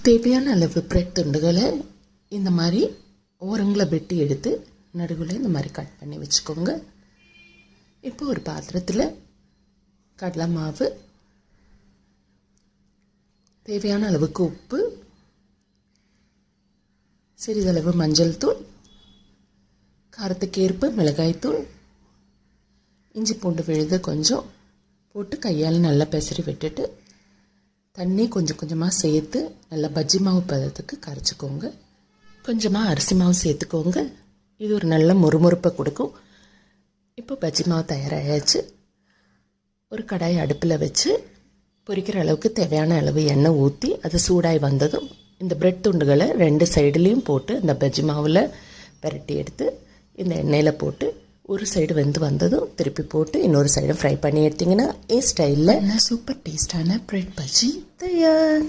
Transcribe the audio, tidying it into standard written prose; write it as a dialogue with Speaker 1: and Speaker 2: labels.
Speaker 1: தேவையான அளவு பிரெட் துண்டுகளை இந்த மாதிரி ஓரங்களை வெட்டி எடுத்து நடுவில் இந்த மாதிரி கட் பண்ணி வச்சுக்கோங்க. இப்போ ஒரு பாத்திரத்தில் கடலை மாவு, தேவையான அளவுக்கு உப்பு, சிறிதளவு மஞ்சள் தூள், காரத்துக்கேற்ப மிளகாய்த்தூள், இஞ்சி பூண்டு விழுது கொஞ்சம் போட்டு கையால் நல்லா பெசரி விட்டுட்டு தண்ணி கொஞ்சம் கொஞ்சமாக சேர்த்து நல்லா பஜ்ஜி மாவு பதத்துக்கு கரைச்சிக்கோங்க. கொஞ்சமாக அரிசி மாவு சேர்த்துக்கோங்க. இது ஒரு நல்ல முறுமுறுப்பை கொடுக்கும். இப்போ பஜ்ஜி மாவு தயாராகியாச்சு. ஒரு கடாய் அடுப்பில் வச்சு பொரிக்கிற அளவுக்கு தேவையான அளவு எண்ணெய் ஊற்றி அது சூடாகி வந்ததும் இந்த பிரெட் துண்டுகளை 2 சைடுலேயும் போட்டு அந்த பஜ்ஜி மாவில் பெரட்டி எடுத்து இந்த எண்ணெயில் போட்டு ஒரு சைடு வெந்து வந்ததும் திருப்பி போட்டு இன்னொரு சைடு ஃப்ரை பண்ணி எடுத்திங்கன்னா ஸ்டைலில் சூப்பர் டேஸ்டான பிரெட் பஜ்ஜி தயார்.